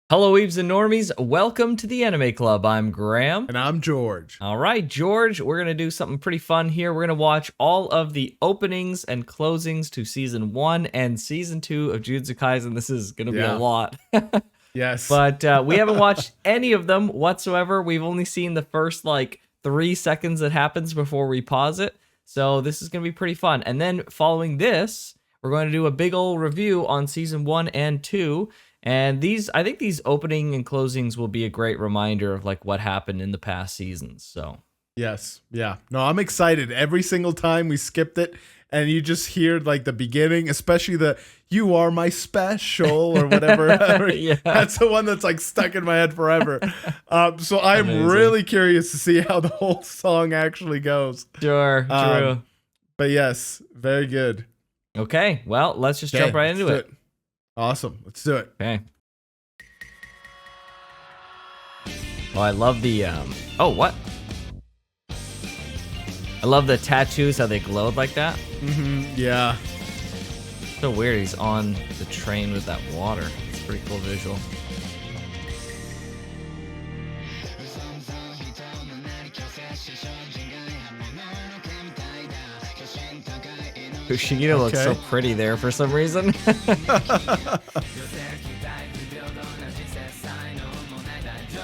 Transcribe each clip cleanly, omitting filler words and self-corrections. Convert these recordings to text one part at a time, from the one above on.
Hello, Weebs and Normies. Welcome to the Anime Club. I'm Graham. And I'm George. All right, George, we're going to do something pretty fun here. We're going to watch all of the openings and closings to Season 1 and Season 2 of Jujutsu Kaisen. This is going to be a lot. Yes. But we haven't watched any of them whatsoever. We've only seen the first, 3 seconds that happens before we pause it. So this is going to be pretty fun. And then following this, we're going to do a big old review on Season 1 and 2. And I think these opening and closings will be a great reminder of what happened in the past seasons. So yes, yeah. No, I'm excited. Every single time we skipped it, and you just hear the beginning, especially the "You are my special" or whatever. Yeah. That's the one that's stuck in my head forever. So I'm really curious to see how the whole song actually goes. Sure, true. But yes, very good. Okay, well, let's just jump right into it. Awesome. Let's do it. Okay. Oh, I love the, oh, what? I love the tattoos, how they glowed like that. Mm-hmm. Yeah. So weird, he's on the train with that water. It's a pretty cool visual. Kushigito looks so pretty there for some reason.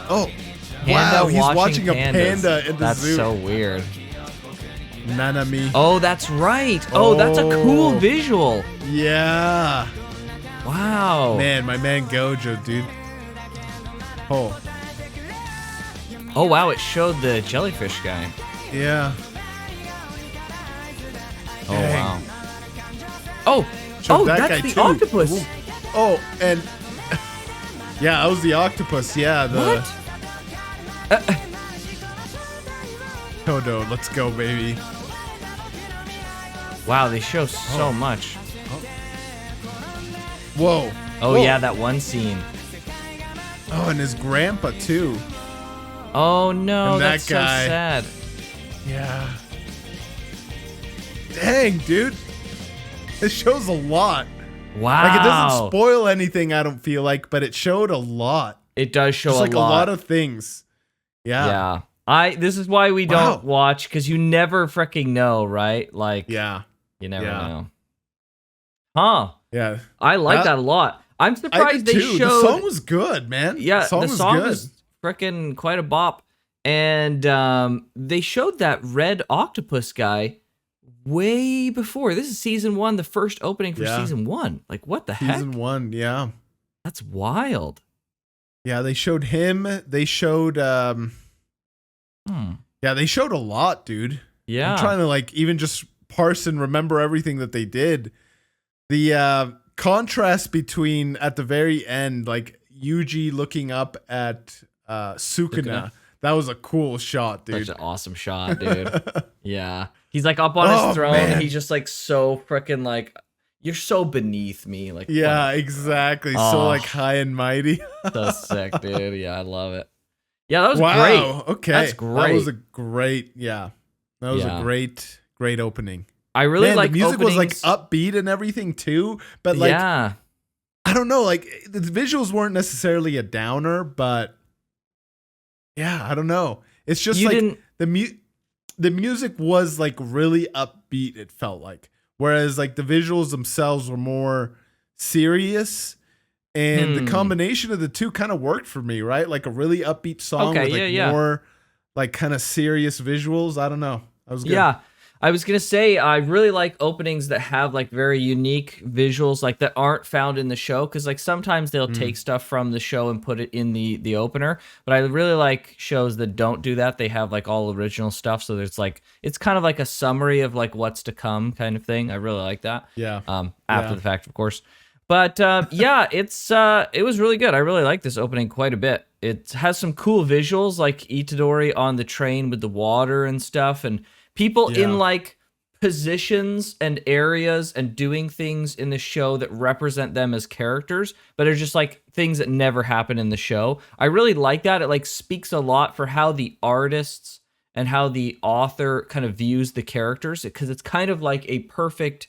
Oh, wow, he's watching a panda in the That's zoo. so weird. Nanami. Oh, that's right. Oh, that's a cool visual. Yeah. Wow. Man, my man Gojo, dude. Oh. Oh, wow, it showed the jellyfish guy. Yeah. Oh, wow. Oh, that's the octopus. Ooh. Oh, and yeah, that was the octopus. Yeah, the what? Todo, let's go, baby. Wow, they show so much. Whoa. Oh, Whoa. yeah, that one scene. Oh, and his grandpa too. Oh no, and that's that guy. so sad. Yeah. Dang, dude. It shows a lot. Wow. It doesn't spoil anything, I don't feel like, but it showed a lot. It does show Just a lot. a lot of things. Yeah. Yeah. This is why we don't watch, because you never freaking know, right? Yeah. You never know. Huh. Yeah. I like that a lot. I'm surprised they showed. The song was good, man. Yeah, the song was freaking quite a bop. And they showed that red octopus guy way before. This is Season 1, the first opening for Season 1. What the heck? Season 1, yeah. That's wild. Yeah, they showed him. They showed yeah, they showed a lot, dude. Yeah. I'm trying to even just parse and remember everything that they did. The contrast between at the very end, Yuji looking up at Sukuna. That was a cool shot, dude. Such an awesome shot, dude. Yeah. He's up on his throne, and he's just so freaking you're so beneath me. Yeah, exactly. So high and mighty. So sick, dude. Yeah, I love it. Yeah, that was great. great. Okay. That's great. That was a great, That was a great opening. I really like the music openings. was upbeat and everything too, but yeah. I don't know, the visuals weren't necessarily a downer, but yeah, I don't know. It's just the music was really upbeat, it felt like. Whereas the visuals themselves were more serious, and the combination of the two kind of worked for me, right? A really upbeat song with more kind of serious visuals. I don't know. That was good. Yeah. I was going to say, I really like openings that have very unique visuals that aren't found in the show. Cause sometimes they'll take stuff from the show and put it in the opener, but I really like shows that don't do that. They have all original stuff. So there's it's kind of a summary of what's to come kind of thing. I really like that. Yeah. After the fact, of course. But yeah, it was really good. I really like this opening quite a bit. It has some cool visuals Itadori on the train with the water and stuff, and people in positions and areas and doing things in the show that represent them as characters, but are just things that never happen in the show. I really like that. It speaks a lot for how the artists and how the author kind of views the characters, because it's kind of a perfect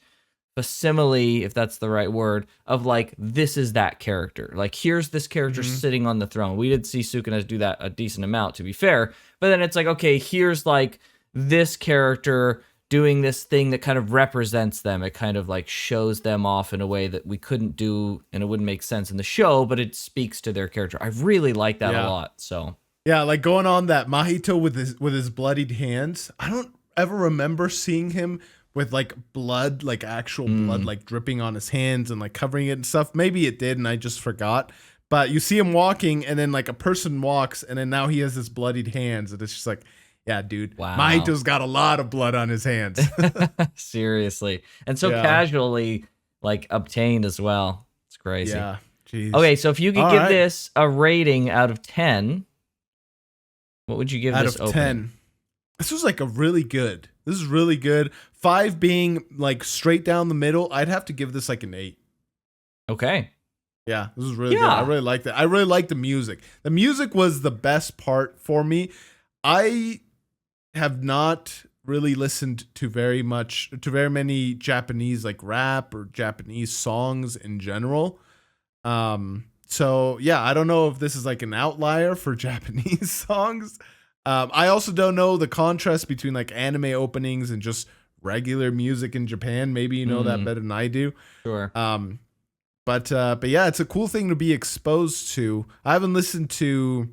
facsimile, if that's the right word, of like, this is that character. Like, here's this character sitting on the throne. We did see Sukuna do that a decent amount, to be fair. But then it's like, okay, here's like this character doing this thing that kind of represents them. It kind of like shows them off in a way that we couldn't do, and it wouldn't make sense in the show, but it speaks to their character. I really like that a lot. So yeah, like going on that Mahito with his bloodied hands. I don't ever remember seeing him with like blood, like actual blood, like dripping on his hands and like covering it and stuff. Maybe it did and I just forgot. But you see him walking, and then like a person walks, and then now he has his bloodied hands, and it's just like, yeah, dude. Wow. Mahito's got a lot of blood on his hands. Seriously. And so casually like obtained as well. It's crazy. Yeah. Jeez. Okay, so if you could give this a rating out of 10, what would you give this out of 10? This was like really good. This is really good. 5 being like straight down the middle. I'd have to give this like an 8. Okay. Yeah, this is really good. I really liked it. I really liked the music. The music was the best part for me. I have not really listened to very many Japanese like rap or Japanese songs in general. So yeah, I don't know if this is like an outlier for Japanese songs. I also don't know the contrast between like anime openings and just regular music in Japan. Maybe you know that better than I do. Sure. But yeah, it's a cool thing to be exposed to. I haven't listened to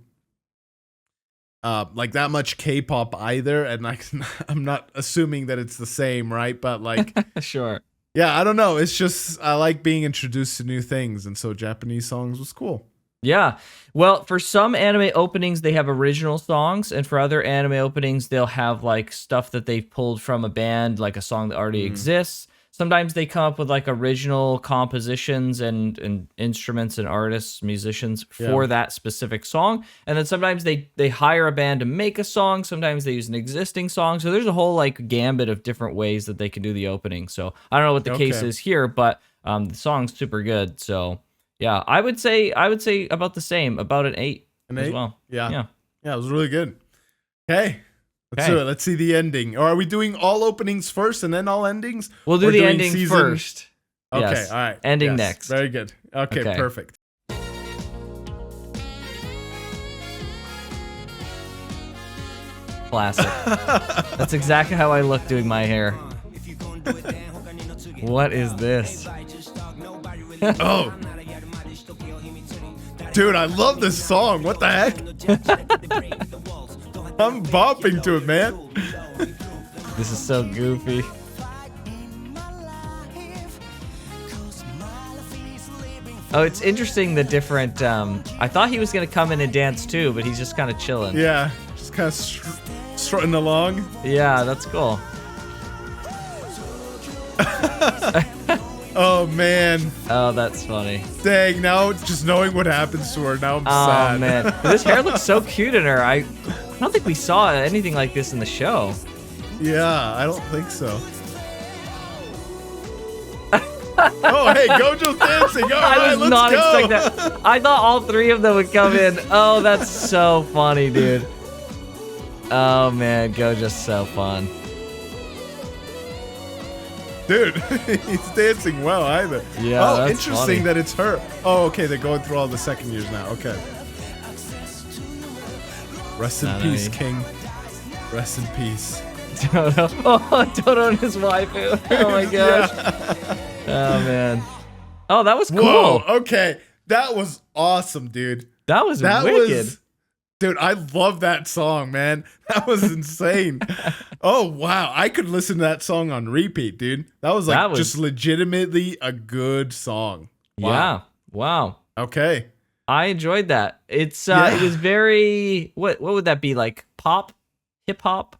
like that much K-pop either, and like I'm not assuming that it's the same, right? But like sure. Yeah, I don't know. It's just I like being introduced to new things, and so Japanese songs was cool. Yeah. Well, for some anime openings, they have original songs, and for other anime openings, they'll have like stuff that they've pulled from a band, like a song that already exists. Sometimes they come up with like original compositions and instruments and artists, musicians for that specific song. And then sometimes they hire a band to make a song. Sometimes they use an existing song. So there's a whole like gambit of different ways that they can do the opening. So I don't know what the case is here, but the song's super good. So yeah, I would say about the same, about an 8 as well. Yeah, it was really good. Okay. Let's do it. Let's see the ending. Or are we doing all openings first and then all endings? We'll do the ending first. Okay, yes. all right. Ending next. Very good. Okay, perfect. Classic. That's exactly how I look doing my hair. What is this? Oh. Dude, I love this song. What the heck? I'm bopping to it, man. This is so goofy. Oh, it's interesting the different... I thought he was going to come in and dance too, but he's just kind of chilling. Yeah, just kind of strutting along. Yeah, that's cool. Oh, man. Oh, that's funny. Dang, now just knowing what happens to her, now I'm sad. Oh, man. This hair looks so cute in her. I don't think we saw anything like this in the show. Yeah, I don't think so. Oh, hey, Gojo's dancing. All right, let's go. Expect that. I thought all 3 of them would come in. Oh, that's so funny, dude. Oh, man, Gojo's so fun. Dude, he's dancing well either. Yeah, oh, that's interesting funny. that it's her. Oh, okay, they're going through all the second years now. Okay. Rest in peace, King. Rest in peace. Dodo. Oh, Dodo and his waifu. Oh my gosh. Oh man. Oh, that was cool. Whoa, okay. That was awesome, dude. That was wicked. Dude, I love that song, man. That was insane. Oh, wow. I could listen to that song on repeat, dude. That was like just legitimately a good song. Wow. Yeah. Wow. Okay. I enjoyed that. It's it was very what would that be, like pop? Hip hop?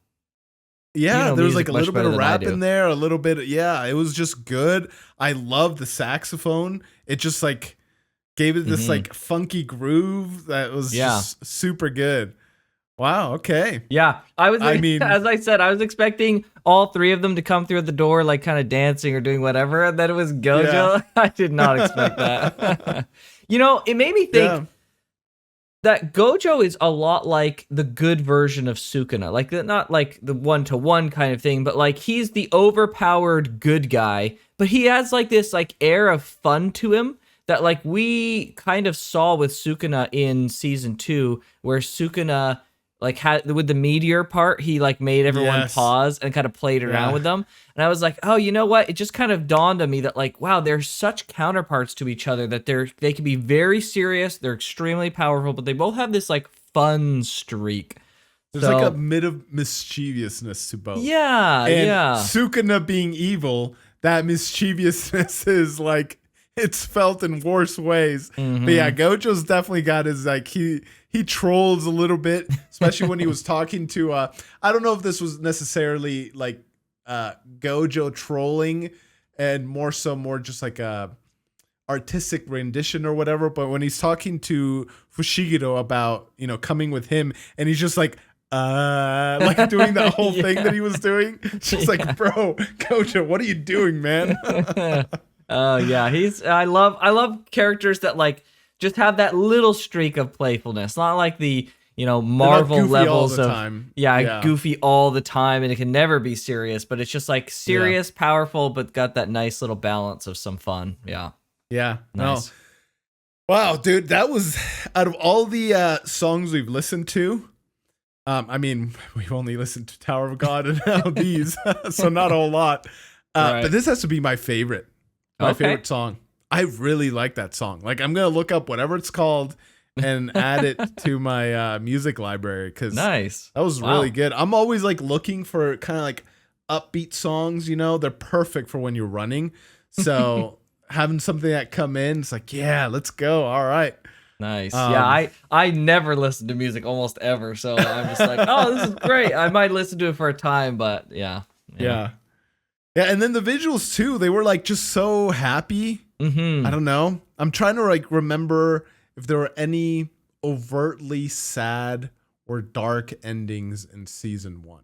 Yeah, there was like a little bit of rap in there, a little bit. Yeah, it was just good. I love the saxophone. It just like gave it this like funky groove that was just super good. Wow. Okay. Yeah, I mean, as I said, I was expecting all 3 of them to come through the door, like kind of dancing or doing whatever, and then it was Gojo. Yeah. I did not expect that. You know, it made me think that Gojo is a lot like the good version of Sukuna. Like, not like the one-to-one kind of thing, but like he's the overpowered good guy, but he has like this like air of fun to him that like we kind of saw with Sukuna in season 2, where Sukuna like had with the meteor part, he like made everyone pause and kind of played around with them. And I was like, oh, you know what? It just kind of dawned on me that like, wow, they're such counterparts to each other that they can be very serious. They're extremely powerful, but they both have this like fun streak. There's like a bit of mischievousness to both. Yeah, and yeah. Sukuna being evil, that mischievousness is like, it's felt in worse ways. Mm-hmm. But yeah, Gojo's definitely got his like he trolls a little bit, especially when he was talking to I don't know if this was necessarily like Gojo trolling and more just like a artistic rendition or whatever, but when he's talking to Fushiguro about, you know, coming with him, and he's just like doing that whole thing that he was doing. Just like, bro, Gojo, what are you doing, man? Oh yeah, I love characters that like just have that little streak of playfulness. Not like the, you know, Marvel levels of time. Goofy all the time, and it can never be serious, but it's just like serious, powerful, but got that nice little balance of some fun. Yeah. Yeah. Nice. No. Wow, dude, that was out of all the songs we've listened to. I mean, we've only listened to Tower of God and now these, so not a whole lot. Right. But this has to be my favorite. My favorite song. I really like that song. Like, I'm gonna look up whatever it's called and add it to my music library, because nice. That was really good. I'm always like looking for kind of like upbeat songs. You know, they're perfect for when you're running. So having something that come in, it's like, yeah, let's go. All right. Nice. Yeah, I never listen to music almost ever, so I'm just like, oh, this is great. I might listen to it for a time, but yeah. Yeah, and then the visuals too, they were like just so happy. Mm-hmm. I don't know. I'm trying to like remember if there were any overtly sad or dark endings in season 1.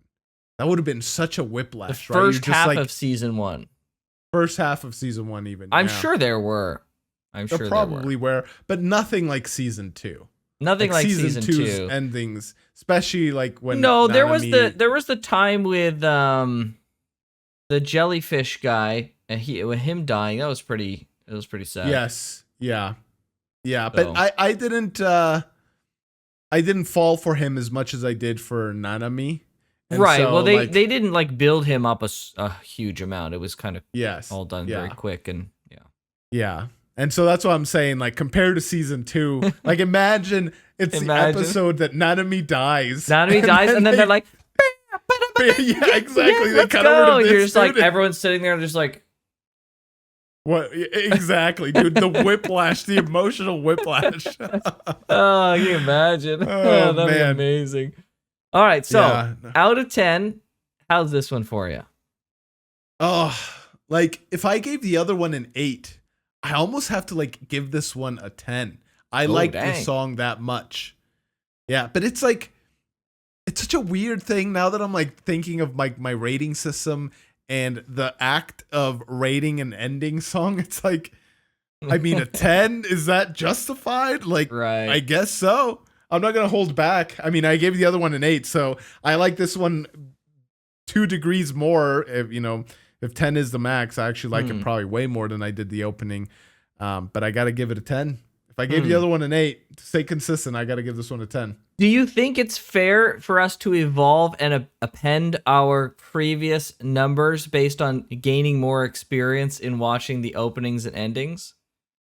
That would have been such a whiplash, the first right? half of season 1. First half of season 1 even. I'm sure there were. There probably were, but nothing like season 2. Nothing like season 2's endings, especially like when there was the time with the jellyfish guy, and him dying. That was pretty sad. Yes. Yeah. Yeah. So. But I didn't fall for him as much as I did for Nanami. And right. So, well, they didn't like build him up a huge amount. It was kind of all done very quick, and yeah. And so that's what I'm saying. Like, compared to season 2, like imagine the episode that Nanami dies. And then they're like, yeah, exactly. Let's go. You're just like, everyone's sitting there just like, what? Exactly, dude. The whiplash, the emotional whiplash. Oh, can you imagine? Oh, that'd be amazing. All right, so out of 10, how's this one for you? Oh, like if I gave the other one an 8, I almost have to like give this one a 10. I like this song that much. Yeah, but it's like, it's such a weird thing now that I'm like thinking of like my rating system and the act of rating an ending song. It's like, I mean, a 10, is that justified? Like, right. I guess so. I'm not going to hold back. I mean, I gave the other one an 8, so I like this one 2 degrees more. If 10 is the max, I actually like it probably way more than I did the opening. But I got to give it a 10. If I gave the other one an 8, to stay consistent, I got to give this one a 10. Do you think it's fair for us to evolve and append our previous numbers based on gaining more experience in watching the openings and endings?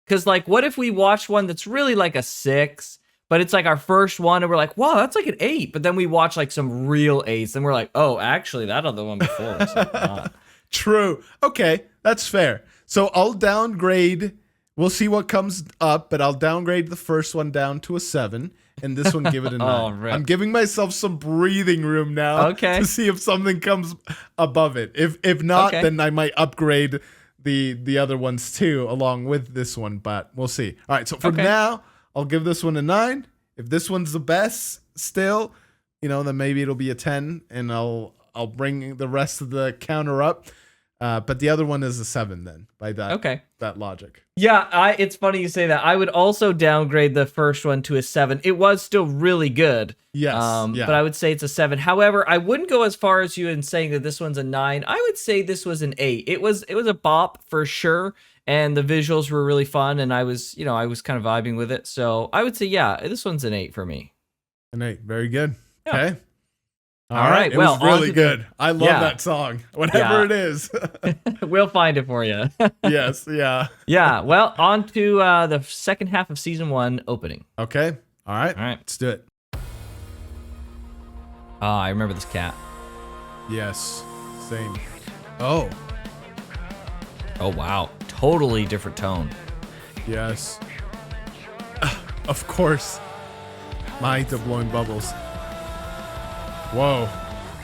Because, like, what if we watch one that's really like a 6, but it's like our first one, and we're like, wow, that's like an 8. But then we watch like some real 8s, and we're like, oh, actually, that other one before was like not. True. Okay, that's fair. So I'll downgrade. We'll see what comes up, but I'll downgrade the first one down to a 7, and this one give it a 9. Right. I'm giving myself some breathing room now to see if something comes above it. If not, then I might upgrade the other ones too, along with this one, but we'll see. All right, so for now, I'll give this one a 9. If this one's the best still, then maybe it'll be a 10, and I'll bring the rest of the counter up. But the other one is a 7 then by that logic. Yeah, it's funny you say that. I would also downgrade the first one to a 7. It was still really good. Yes. But I would say it's a 7. However, I wouldn't go as far as you in saying that this one's a 9. I would say this was an 8. It was a bop for sure, and the visuals were really fun, and I was kind of vibing with it. So I would say, yeah, this one's an 8 for me. An 8. Very good. Yeah. Okay. All right. It was really good. I love that song. Whatever it is. We'll find it for you. Yes. Yeah. Yeah. Well, on to the second half of season 1 opening. Okay. All right. All right. Let's do it. I remember this cat. Yes. Same. Oh. Oh, wow. Totally different tone. Yes. Of course. Mahito blowing bubbles. Whoa.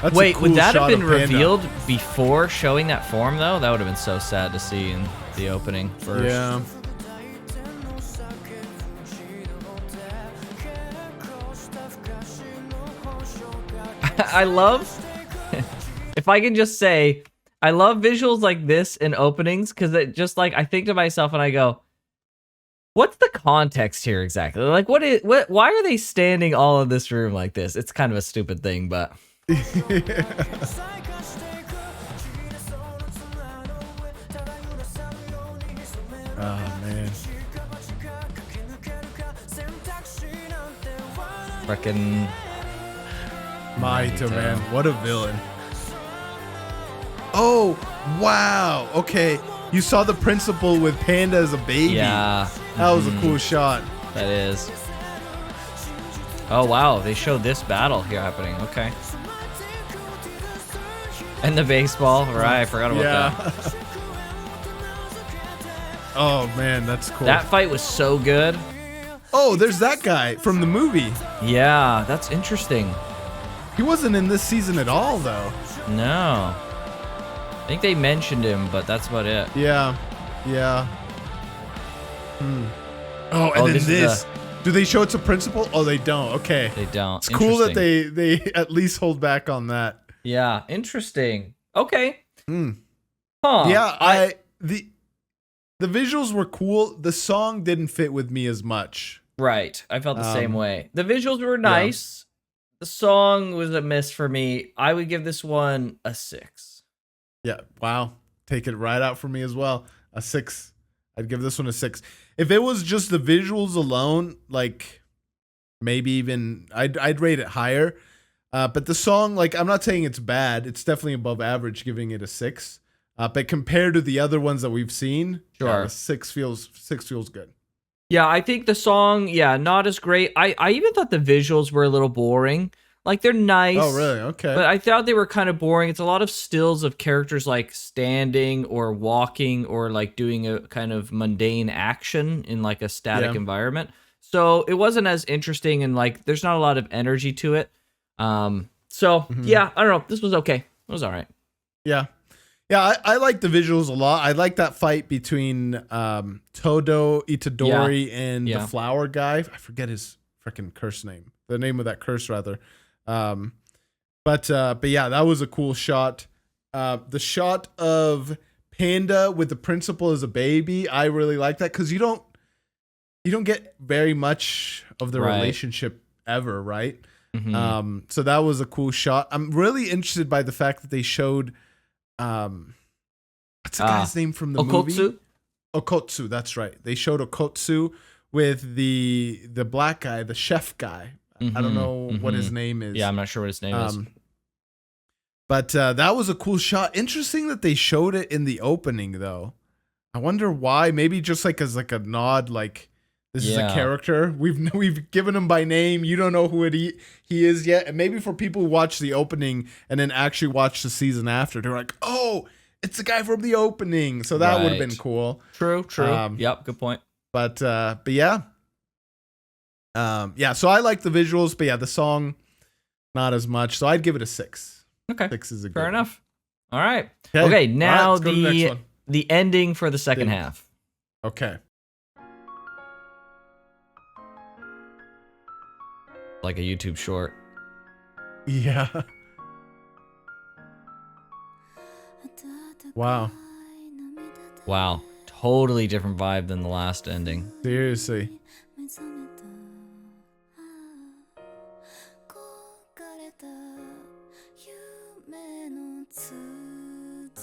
That's Wait, a cool would that have shot been of Panda. revealed before showing that form, though? That would have been so sad to see in the opening first. Yeah. I love, if I can just say, I love visuals like this in openings, because it just like, I think to myself and I go, what's the context here exactly? Like, why are they standing all in this room like this? It's kind of a stupid thing, but. Oh, man. Frickin' Mahito, man. What a villain. Oh, wow. Okay. You saw the principal with Panda as a baby. Yeah. That was a cool shot. That is. Oh, wow. They showed this battle here happening. Okay. And the baseball. Right. I forgot about that. Oh, man. That's cool. That fight was so good. Oh, there's that guy from the movie. Yeah. That's interesting. He wasn't in this season at all, though. No. I think they mentioned him, but that's about it. Yeah. Yeah. Oh, and then this. Do they show it's a principal? Oh, they don't. Okay. They don't. It's cool that they at least hold back on that. Yeah. Interesting. Okay. Huh. Yeah. The visuals were cool. The song didn't fit with me as much. Right. I felt the same way. The visuals were nice. Yeah. The song was a miss for me. I would give this one a 6. Yeah. Wow. Take it right out for me as well. A 6. I'd give this one a 6. If it was just the visuals alone, like maybe even I'd rate it higher. But the song, like, I'm not saying it's bad. It's definitely above average, giving it a 6. But compared to the other ones that we've seen, sure, 6 feels good. Yeah, I think the song, not as great. I even thought the visuals were a little boring. Like, they're nice. Oh, really? Okay. But I thought they were kind of boring. It's a lot of stills of characters, like, standing or walking or, like, doing a kind of mundane action in, like, a static environment. So it wasn't as interesting, and, like, there's not a lot of energy to it. Yeah, I don't know. This was okay. It was all right. Yeah. Yeah, I like the visuals a lot. I like that fight between Todo Itadori and the flower guy. I forget his freaking curse name. The name of that curse, rather. But yeah, that was a cool shot. The shot of Panda with the principal as a baby, I really like that, because you don't get very much of the relationship ever, right? Mm-hmm. So that was a cool shot. I'm really interested by the fact that they showed what's the guy's name from the movie? Okotsu, that's right. They showed Okotsu with the black guy, the chef guy. I don't know what his name is. Yeah, I'm not sure what his name is. But that was a cool shot. Interesting that they showed it in the opening, though. I wonder why. Maybe just like as like a nod, like this is a character. We've given him by name. You don't know who he is yet. And maybe for people who watch the opening and then actually watch the season after, they're like, oh, it's the guy from the opening. So that would have been cool. True. Yep, good point. But yeah. So I like the visuals, but yeah, the song, not as much. So I'd give it a 6. Okay. 6 is a good fair one. Enough. All right. Okay, now let's go to the next one. The ending for the second half. Okay. Like a YouTube short. Yeah. Wow. Wow. Totally different vibe than the last ending. Seriously.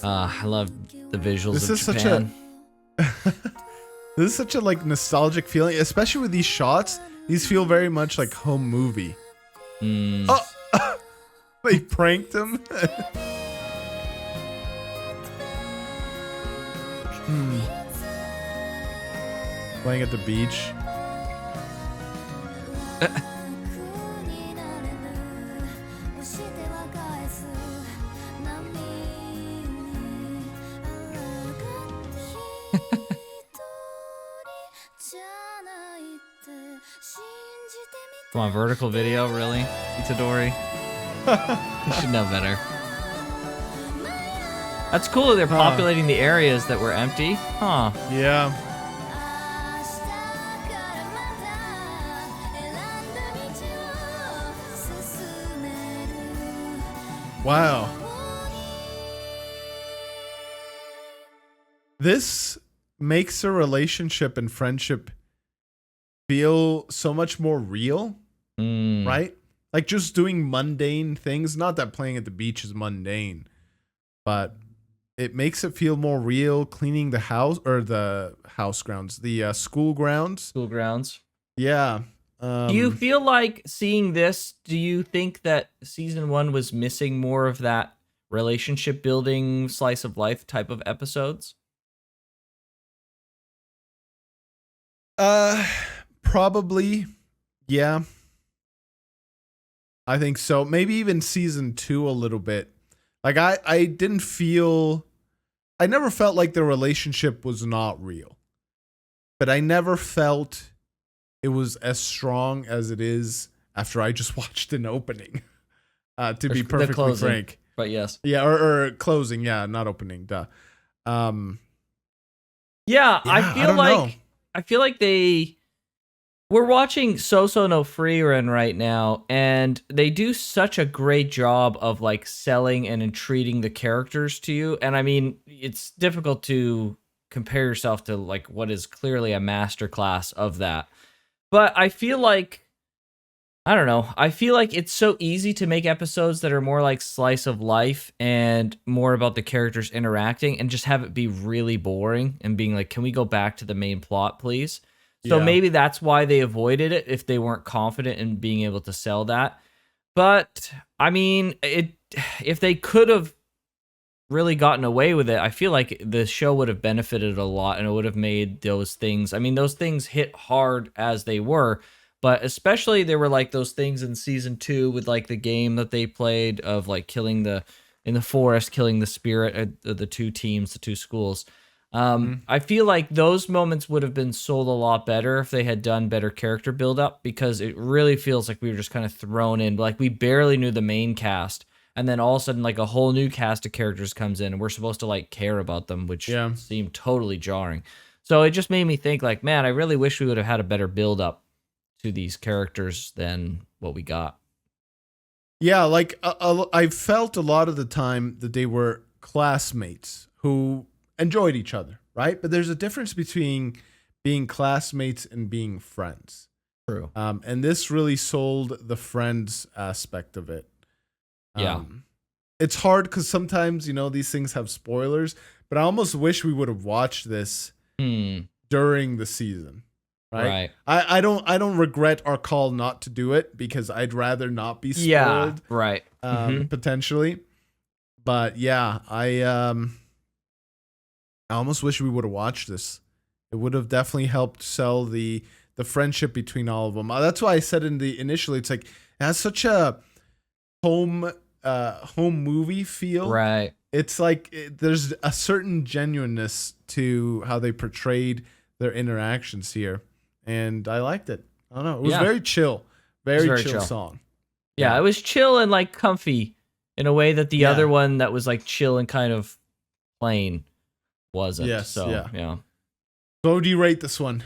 I love the visuals This of is Japan. This is such a like nostalgic feeling, especially with these shots. These feel very much like home movie. Oh, they pranked him. Playing at the beach. Come on, vertical video, really? Itadori? You should know better. That's cool that they're populating the areas that were empty. Huh. Yeah. Wow. This makes a relationship and friendship feel so much more real, right? Like just doing mundane things. Not that playing at the beach is mundane, but it makes it feel more real. Cleaning the house or the house grounds, the school grounds. School grounds. Yeah. Do you feel like seeing this? Do you think that season 1 was missing more of that relationship building, slice of life type of episodes? Probably. Yeah. I think so. Maybe even season 2 a little bit. Like I didn't feel, I never felt like the relationship was not real, but I never felt it was as strong as it is after I just watched an opening. To be perfectly closing, frank. But yes. Yeah, or closing. Yeah, not opening. Duh. Yeah, I feel like we're watching Soso no Frieren right now, and they do such a great job of like selling and entreating the characters to you. And I mean, it's difficult to compare yourself to like what is clearly a masterclass of that. But I feel like, I don't know, I feel like it's so easy to make episodes that are more like slice of life and more about the characters interacting and just have it be really boring and being like, can we go back to the main plot, please? So maybe that's why they avoided it if they weren't confident in being able to sell that. But I mean, if they could have really gotten away with it, I feel like the show would have benefited a lot and it would have made those things. I mean, those things hit hard as they were, but especially there were like those things in season 2 with like the game that they played of like killing in the forest, killing the spirit of the two teams, the two schools. I feel like those moments would have been sold a lot better if they had done better character build-up, because it really feels like we were just kind of thrown in. Like we barely knew the main cast, and then all of a sudden like a whole new cast of characters comes in and we're supposed to like care about them, which seemed totally jarring. So it just made me think like, man, I really wish we would have had a better build-up to these characters than what we got. Yeah, like I felt a lot of the time that they were classmates who enjoyed each other, right? But there's a difference between being classmates and being friends. True. And this really sold the friends aspect of it. It's hard because sometimes, you know, these things have spoilers, but I almost wish we would have watched this during the season. Right. I don't regret our call not to do it because I'd rather not be spoiled. Yeah. Right. Potentially. But yeah, I almost wish we would have watched this. It would have definitely helped sell the friendship between all of them. That's why I said initially, it's like it has such a home movie feel. Right. It's like there's a certain genuineness to how they portrayed their interactions here, and I liked it. I don't know. It was very chill, very chill song. Yeah, it was chill and like comfy in a way that the other one that was like chill and kind of plain wasn't. Yes. So, yeah. So what do you rate this one?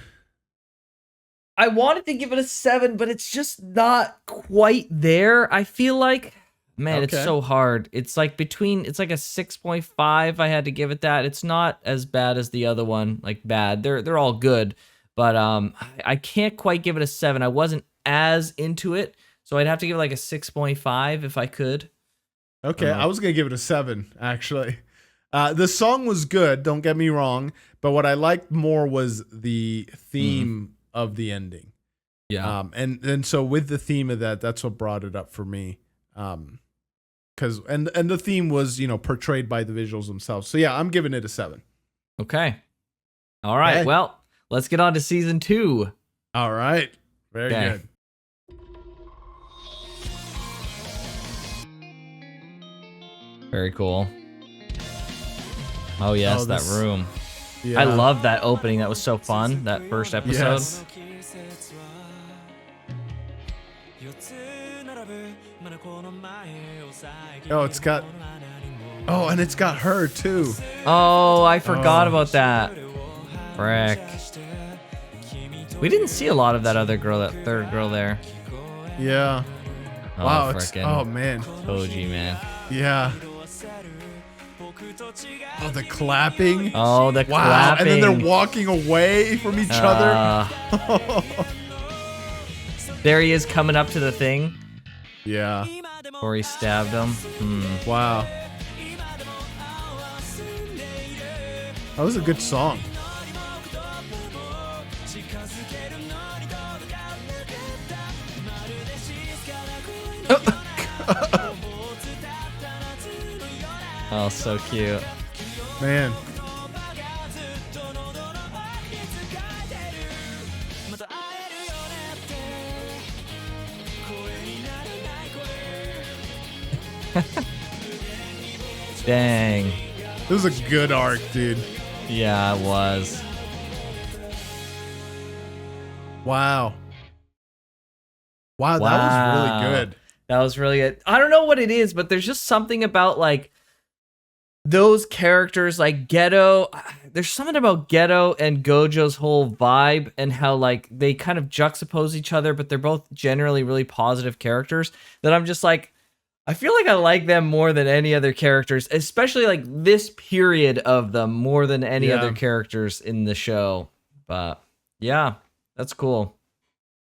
I wanted to give it a 7, but it's just not quite there. I feel like Man, it's so hard. It's like it's like a 6.5. I had to give it that. It's not as bad as the other one, like bad. They're all good, but I can't quite give it a 7. I wasn't as into it, so I'd have to give it like a 6.5 if I could. Okay, I was gonna give it a 7 actually. The song was good, don't get me wrong, but what I liked more was the theme of the ending. Yeah. And so with the theme of that's what brought it up for me. Cause and the theme was, portrayed by the visuals themselves. So yeah, I'm giving it a 7. Okay. All right. Okay. Well, let's get on to season 2. All right. Very good. Very cool. Oh yes, that room. Yeah. I love that opening. That was so fun. That first episode. Yes. Oh, it's got her too. Oh, I forgot about that. Frick. We didn't see a lot of that other girl, that third girl there. Yeah. Oh, wow. Oh man. Toji, man. Yeah. Oh, the clapping. Oh, the clapping. And then they're walking away from each other. There he is coming up to the thing. Yeah. Before he stabbed him. Wow. That was a good song. Oh, so cute. Man. Dang. It was a good arc, dude. Yeah, it was. Wow. Wow, that was really good. That was really good. I don't know what it is, but there's just something about like those characters, like Geto. There's something about Geto and Gojo's whole vibe and how like they kind of juxtapose each other, but they're both generally really positive characters that I'm just like, I feel like I like them more than any other characters, especially like this period of them more than any other characters in the show. But yeah, that's cool.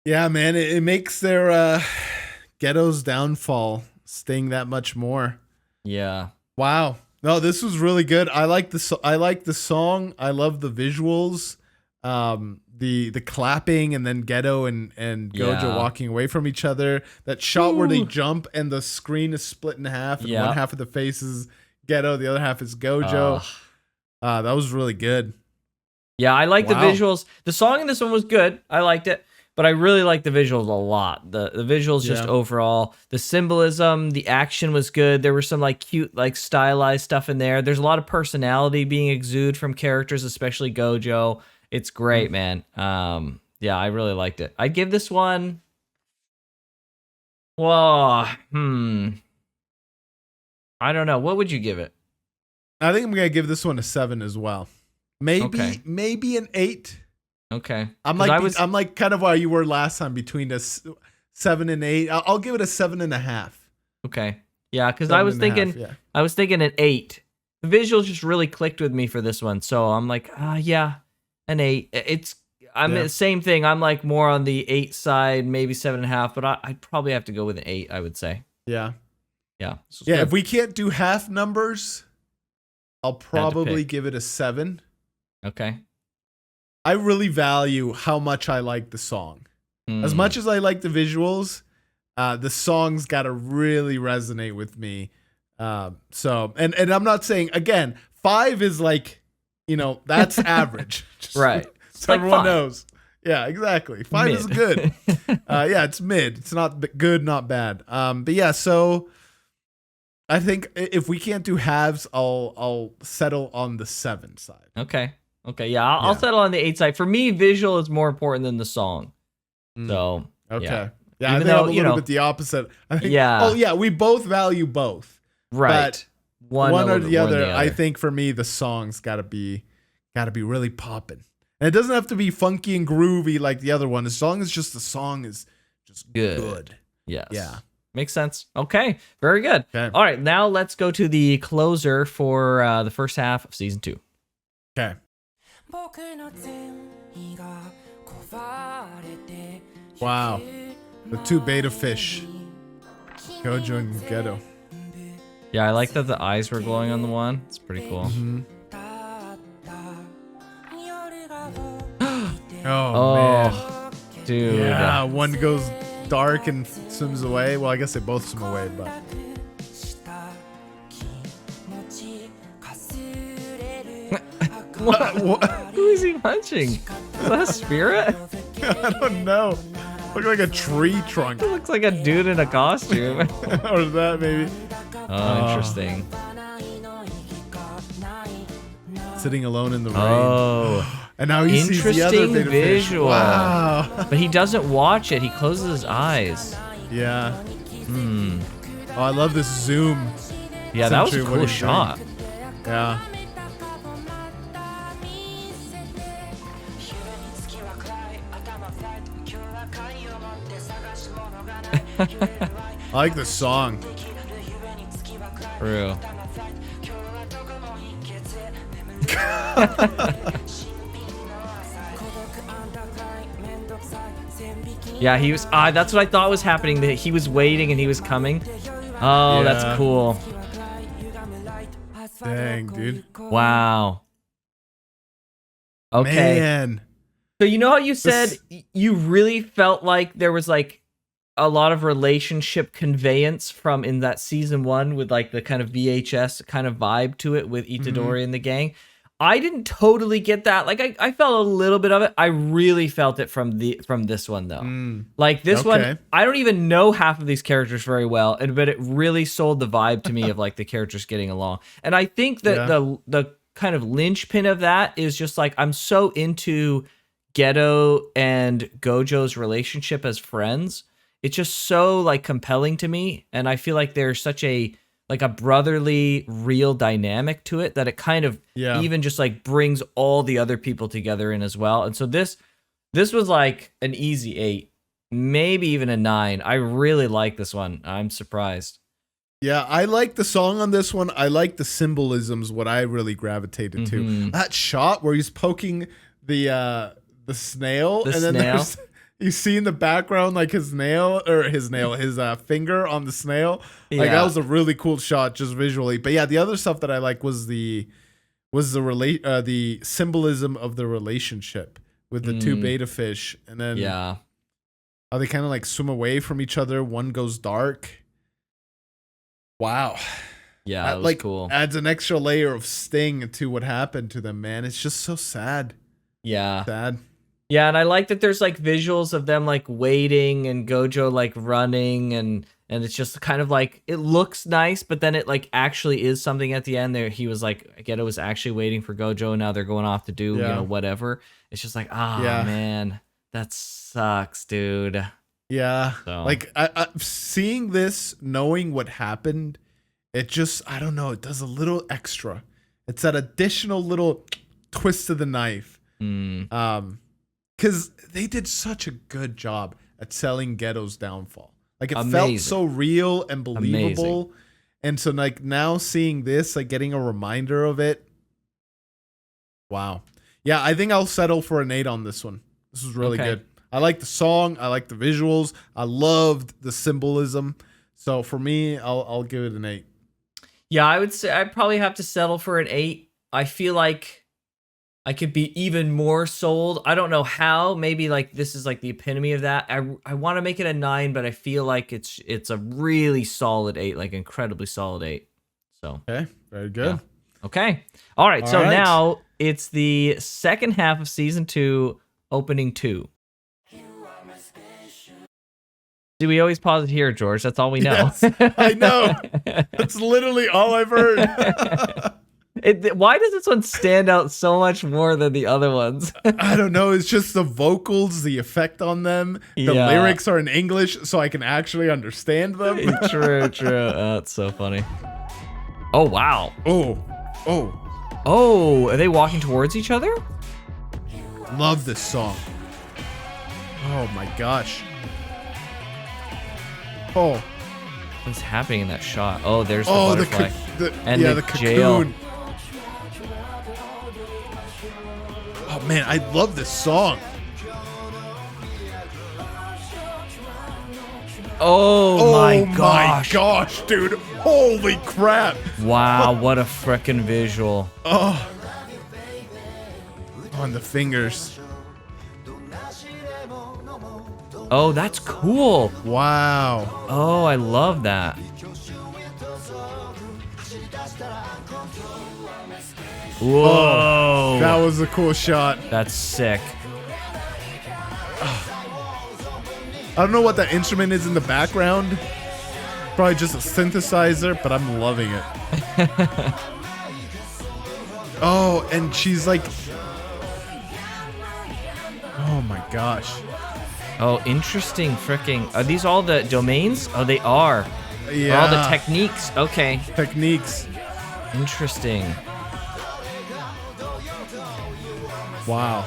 Yeah, man, it makes their Ghetto's downfall sting that much more. Yeah. Wow. No, this was really good. I like the song. I love the visuals. The clapping and then Geto and Gojo walking away from each other. That shot where they jump and the screen is split in half and one half of the face is Geto, the other half is Gojo. That was really good. Yeah, I like the visuals. The song in this one was good. I liked it. But I really like the visuals a lot. The visuals just overall. The symbolism, the action was good. There were some like cute, like stylized stuff in there. There's a lot of personality being exuded from characters, especially Gojo. It's great, man. Yeah, I really liked it. I'd give this one. Well, I don't know. What would you give it? I think I'm gonna give this one a 7 as well. Maybe an 8. Okay. I'm like kind of where you were last time, between a 7 and 8. I'll give it a 7.5. Okay. Yeah, because I was thinking an 8. The visuals just really clicked with me for this one, so I'm like, yeah, an 8. The same thing. I'm like more on the 8 side, maybe 7.5, but I'd probably have to go with an 8. I would say. Yeah. Yeah. Yeah. If we can't do half numbers, I'll probably give it a 7. Okay. I really value how much I like the song. As much as I like the visuals, the song's got to really resonate with me. So, and I'm not saying, again, 5 is like, that's average. Right. So like everyone knows. Yeah, exactly. 5 is good. Yeah, it's mid. It's not good, not bad. But yeah, so I think if we can't do halves, I'll settle on the 7 side. Okay. Okay, yeah, I'll settle on the 8 side. For me, visual is more important than the song. So, okay. Yeah, I think I'm a little bit the opposite. I think, we both value both. Right. But one or the other, I think for me, the song's gotta be really popping. And it doesn't have to be funky and groovy like the other one. As long as just the song is just good. Yes. Yeah. Makes sense. Okay, very good. Okay. All right, now let's go to the closer for the first half of season 2. Okay. Wow. The 2 beta fish. Gojo and Geto. Yeah, I like that the eyes were glowing on the one. It's pretty cool. Mm-hmm. Oh, man. Dude. Yeah, one goes dark and swims away. Well, I guess they both swim away, but... What? Who is he punching? Is that a spirit? I don't know. Look like a tree trunk. It looks like a dude in a costume. Or that, maybe. Oh, interesting. Sitting alone in the rain. Oh. And now he sees the other interesting beta fish. visual. Wow. But he doesn't watch it. He closes his eyes. Yeah. Hmm. Oh, I love this zoom. Yeah, that was a Essentially what cool he's shot. doing. Yeah. I like the song. True. Yeah, he was. That's what I thought was happening. That he was waiting and he was coming. Oh, Yeah. that's cool. Dang, dude. Wow. Okay. Man. So you know how you said you really felt like there was like a lot of relationship conveyance from in that season 1 with like the kind of VHS kind of vibe to it with Itadori and the gang. I didn't totally get that. Like I felt a little bit of it. I really felt it from this one though. Like this one, I don't even know half of these characters very well, but it really sold the vibe to me of like the characters getting along. And I think that the kind of linchpin of that is just like I'm so into Geto and Gojo's relationship as friends. It's just so like compelling to me, and I feel like there's such a like a brotherly real dynamic to it that it kind of even just like brings all the other people together in as well. And so this was like an easy 8, maybe even a 9. I really like this one. I'm surprised. Yeah, I like the song on this one. I like the symbolisms, what I really gravitated to. That shot where he's poking the snail, and then there's you see in the background like his finger on the snail. Like that was a really cool shot just visually. But yeah, the other stuff that I like was the symbolism of the relationship with the 2 beta fish, and then how they kind of like swim away from each other. One goes dark. Wow. Yeah, that was like cool. Adds an extra layer of sting to what happened to them, man. It's just so sad. Yeah. Sad. Yeah, and I like that there's like visuals of them like waiting and Gojo like running, and it's just kind of like it looks nice, but then it like actually is something at the end there. He was like, Geto was actually waiting for Gojo, and now they're going off to do you know whatever. It's just like man, that sucks, dude. Yeah, so. Like I seeing this, knowing what happened, it just I don't know. It does a little extra. It's that additional little twist of the knife. Because they did such a good job at selling Geto's downfall. Like it felt so real and believable. And so like now seeing this, like getting a reminder of it. Wow. Yeah, I think I'll settle for an 8 on this one. This was really good. I like the song. I like the visuals. I loved the symbolism. So for me, I'll give it an 8. Yeah, I would say I'd probably have to settle for an 8. I feel like I could be even more sold. I don't know how. Maybe like this is like the epitome of that. I want to make it a 9, but I feel like it's a really solid 8, like incredibly solid 8. So okay, very good. Yeah. Okay, all right. So now it's the second half of season 2, opening 2. See, we always pause it here, George. That's all we know. Yes, I know. That's literally all I've heard. Why does this one stand out so much more than the other ones? I don't know. It's just the vocals, the effect on them. The lyrics are in English, so I can actually understand them. True. That's so funny. Oh, wow. Oh, are they walking towards each other? Love this song. Oh, my gosh. Oh, What's happening in that shot? Oh, there's the Oh, butterfly. and the jail. cocoon. Oh man, I love this song. Oh my gosh. My gosh, dude. Holy crap. Wow, what a frickin' visual. Oh. On the fingers. Oh, that's cool. Wow. Oh, I love that. Whoa. Oh, that was a cool shot. That's sick. I don't know what that instrument is in the background. Probably just a synthesizer, but I'm loving it. Oh, and she's like... Oh my gosh. Oh, interesting fricking. Are these all the domains? Oh, they are. Yeah. Are all the techniques. Okay. Techniques. Interesting. Wow.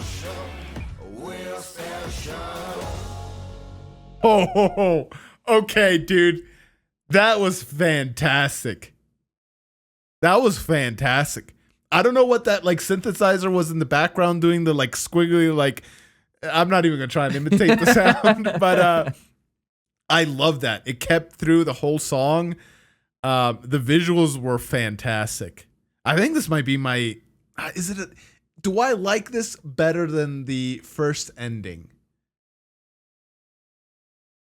Oh, okay, dude. That was fantastic. That was fantastic. I don't know what that like synthesizer was in the background doing the like squiggly like I'm not even gonna try and imitate the sound, but I love that. It kept through the whole song. The visuals were fantastic. I think this might be my do I like this better than the first ending?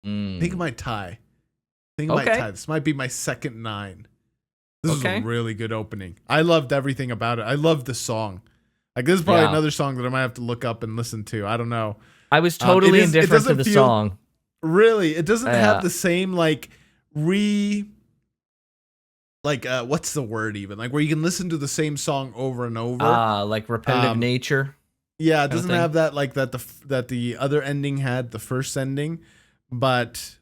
I think it might tie. This might be my second 9. This is a really good opening. I loved everything about it. I loved the song. Like this is probably another song that I might have to look up and listen to. I don't know. I was totally indifferent to the song. Really, it doesn't have the same like what's the word even? Like where you can listen to the same song over and over. Like repetitive nature. Yeah, it doesn't have that like that the other ending had, the first ending. But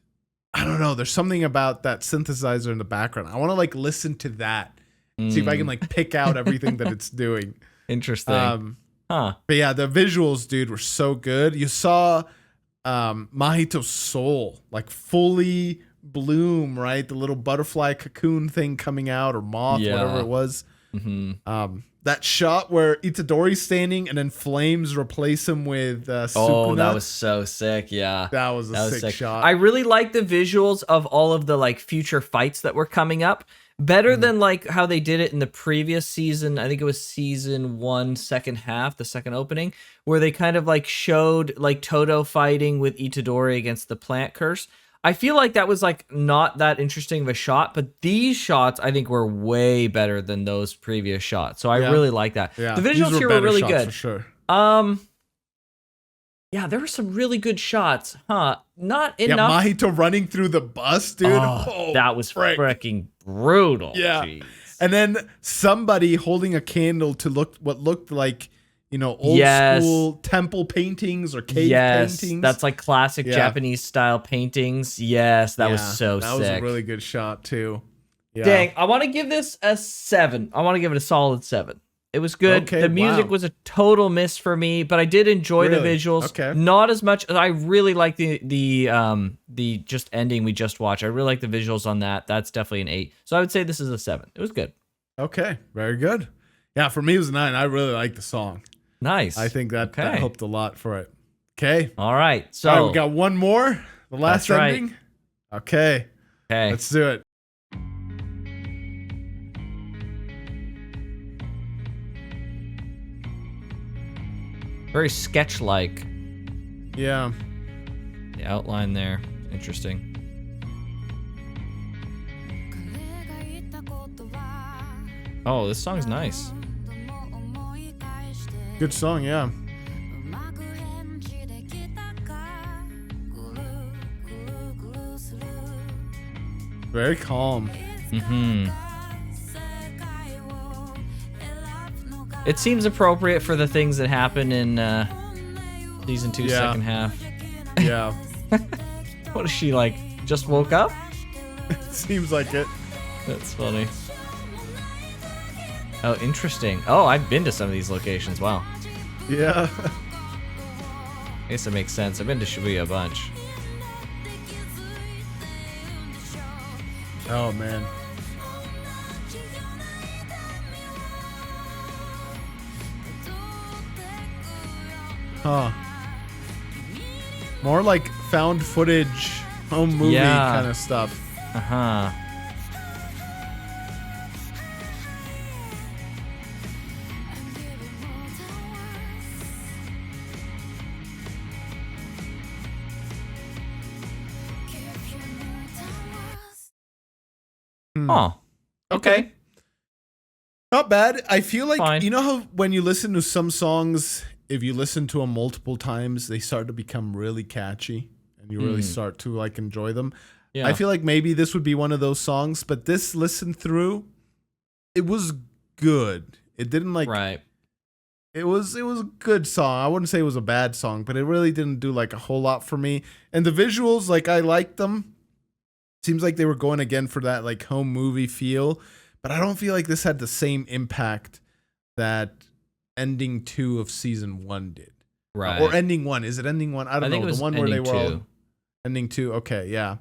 I don't know. There's something about that synthesizer in the background. I want to like listen to that. See if I can like pick out everything that it's doing. Interesting. But yeah, the visuals, dude, were so good. You saw Mahito's soul like fully bloom, right? The little butterfly cocoon thing coming out, or moth, whatever it was. Mm-hmm. That shot where Itadori's standing and then flames replace him with Sukuna. Oh, that was so sick. Yeah. That was a sick shot. I really like the visuals of all of the like future fights that were coming up. Better than like how they did it in the previous season. I think it was season 1, second half, the second opening, where they kind of like showed like Toto fighting with Itadori against the plant curse. I feel like that was like not that interesting of a shot, but these shots I think were way better than those previous shots. So I really like that. Yeah. The visuals here were really good. For sure. Yeah, there were some really good shots, huh? Not enough. Yeah, Mahito running through the bus, dude. Oh, that was freaking brutal. Yeah. Jeez. And then somebody holding a candle to what looked like, you know, old school temple paintings or cave paintings. That's like classic Japanese style paintings. Yes, that was so sick. That was a really good shot too. Yeah. Dang, I want to give this a 7. I want to give it a solid 7. It was good. Okay, the music was a total miss for me, but I did enjoy the visuals. Okay. Not as much. I really like the just ending we just watched. I really like the visuals on that. That's definitely an 8. So I would say this is a 7. It was good. Okay, very good. Yeah, for me it was a 9. I really like the song. Nice. I think that helped a lot for it. Okay. All right. So we got one more. The last ending. Right. Okay. Let's do it. Very sketch-like. Yeah. The outline there. Interesting. Oh, this song's nice. Good song, yeah. Very calm. Mm-hmm. It seems appropriate for the things that happen in season 2, second half. Yeah. What is she like? Just woke up? Seems like it. That's funny. Oh, interesting. Oh, I've been to some of these locations. Wow. Yeah. I guess it makes sense. I've been to Shibuya a bunch. Oh man. Huh. More like found footage, home movie kind of stuff. Uh-huh. Oh. Okay. Not bad. I feel like, Fine. you know how when you listen to some songs, if you listen to them multiple times, they start to become really catchy and you really start to like enjoy them. Yeah. I feel like maybe this would be one of those songs, but this listen through, it was good. It didn't like, right. It was a good song. I wouldn't say it was a bad song, but it really didn't do like a whole lot for me. And the visuals, like I liked them. Seems like they were going again for that like home movie feel, but I don't feel like this had the same impact that ending 2 of season 1 did. Right. Or ending 1. Is it ending 1? I don't know. It was the one where they were all two. Ending 2. Okay, yeah.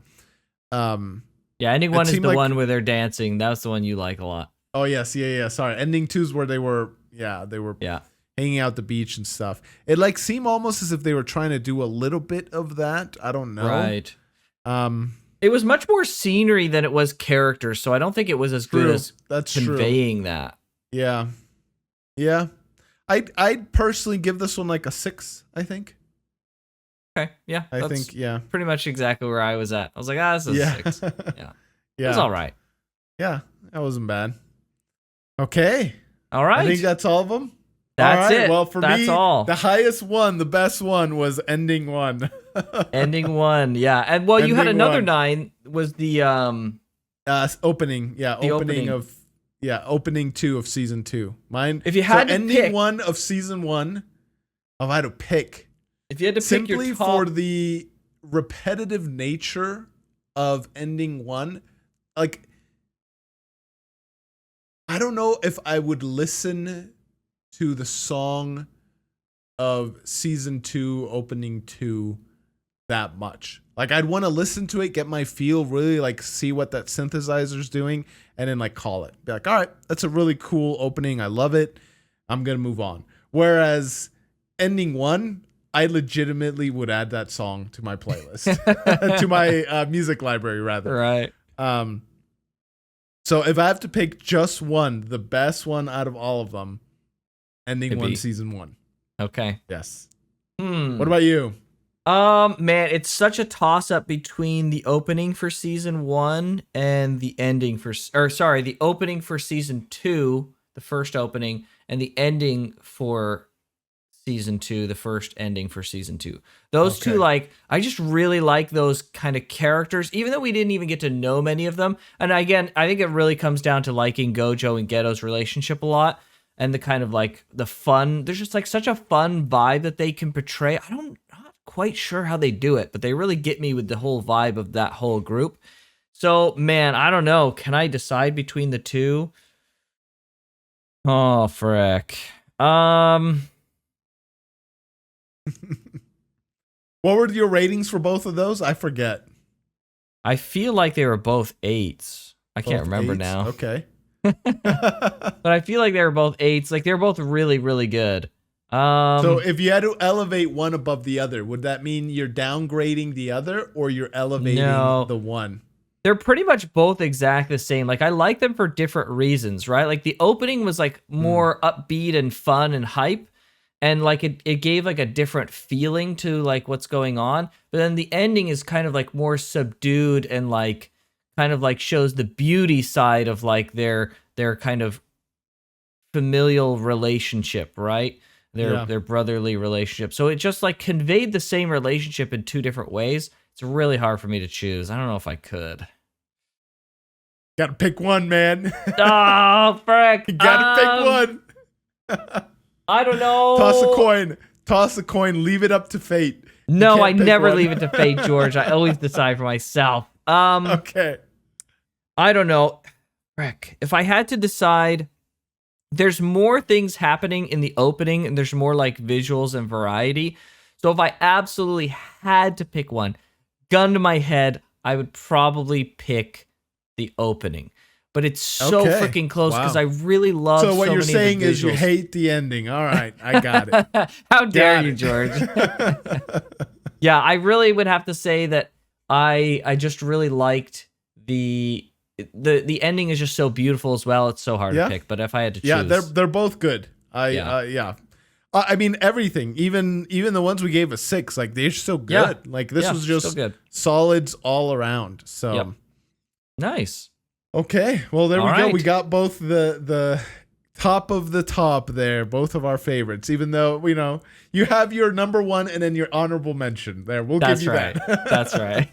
Yeah, ending 1 is the like, one where they're dancing. That's the one you like a lot. Oh yes, yeah. Sorry. Ending 2 is where they were hanging out the beach and stuff. It like seemed almost as if they were trying to do a little bit of that. I don't know. Right. It was much more scenery than it was characters, so I don't think it was as good as conveying that. Yeah. Yeah. I'd personally give this one like a 6, I think. Okay. Yeah. I think, yeah. Pretty much exactly where I was at. I was like, this is a 6. Yeah. It was all right. Yeah. That wasn't bad. Okay. All right. I think that's all of them. That's it. Well, for that's me, all. The highest one, the best one was ending 1. Ending 1, yeah. And well, you had another 9 was the opening. Yeah, the opening 2 of season 2. Mine. If you had to ending pick 1 of season 1, if I had to pick. If you had to pick simply your top, for the repetitive nature of ending 1, like I don't know if I would listen to the song of season 2, opening 2 that much. Like I'd want to listen to it, get my feel, really like see what that synthesizer's doing, and then like call it. Be like, all right, that's a really cool opening. I love it. I'm going to move on. Whereas ending 1, I legitimately would add that song to my playlist, to my music library rather. Right. So if I have to pick just one, the best one out of all of them, ending 1 season 1. Okay. Yes. What about you? Man, it's such a toss up between the opening for season 1 and the ending the opening for season 2, the first opening, and the ending for season 2, the first ending for season 2. Those two, like, I just really like those kind of characters, even though we didn't even get to know many of them. And again, I think it really comes down to liking Gojo and Geto's relationship a lot. And the kind of like the fun, there's just like such a fun vibe that they can portray. Not quite sure how they do it, but they really get me with the whole vibe of that whole group. So, man, I don't know. Can I decide between the two? Oh, frick. What were your ratings for both of those? I forget. I feel like they were both 8s. I can't remember now. Okay. But I feel like they were both 8s. Like, they're both really, really good. So if you had to elevate one above the other, would that mean you're downgrading the other or you're elevating the one? They're pretty much both exactly the same. Like, I like them for different reasons, right? Like, the opening was like more upbeat and fun and hype. And like it gave like a different feeling to like what's going on. But then the ending is kind of like more subdued and like kind of like shows the beauty side of like their kind of familial relationship, right? Their brotherly relationship. So it just like conveyed the same relationship in two different ways. It's really hard for me to choose. I don't know if I could. Gotta pick one, man. Oh, frick. You gotta pick one. I don't know. Toss a coin. Toss a coin. Leave it up to fate. No, I never leave it to fate, George. I always decide for myself. Okay. I don't know. Frick. If I had to decide, there's more things happening in the opening, and there's more like visuals and variety. So if I absolutely had to pick one, gun to my head, I would probably pick the opening. But it's so freaking close because I really love. So what you're saying is you hate the ending. All right, I got it. How dare you, George? Yeah, I really would have to say that I just really liked the ending is just so beautiful as well. It's so hard to pick, but if I had to choose, yeah, they're both good. I mean everything, even the ones we gave a 6, like they're so good. Yeah. Like this was just solids all around. So nice. Okay, well there we go. We got both the top of the top there, both of our favorites. Even though you have your number 1 and then your honorable mention there. We'll give you that. That's right.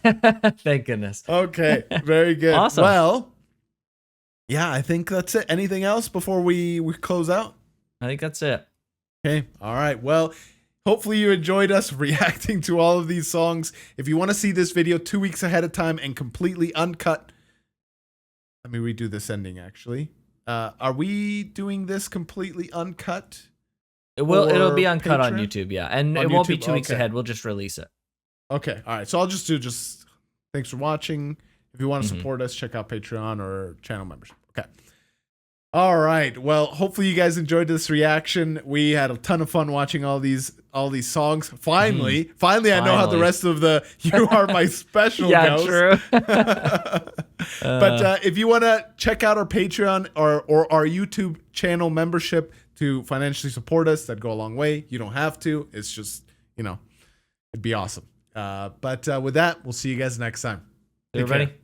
Thank goodness. Okay, very good. Awesome. Well, yeah, I think that's it. Anything else before we close out? I think that's it. Okay, all right. Well, hopefully you enjoyed us reacting to all of these songs. If you want to see this video 2 weeks ahead of time and completely uncut, let me redo this ending actually. Are we doing this completely uncut? It'll be uncut Patreon? On YouTube, yeah. And it won't be 2 weeks ahead. We'll just release it. Okay. All right. So I'll just do thanks for watching. If you want to support us, check out Patreon or channel membership. Okay. All right. Well, hopefully you guys enjoyed this reaction. We had a ton of fun watching all these songs. Finally, I know how the rest of the "You Are My Special" goes. True. But if you want to check out our Patreon or our YouTube channel membership to financially support us, that'd go a long way. You don't have to. It's just it'd be awesome. But with that, we'll see you guys next time. Take care. Everybody.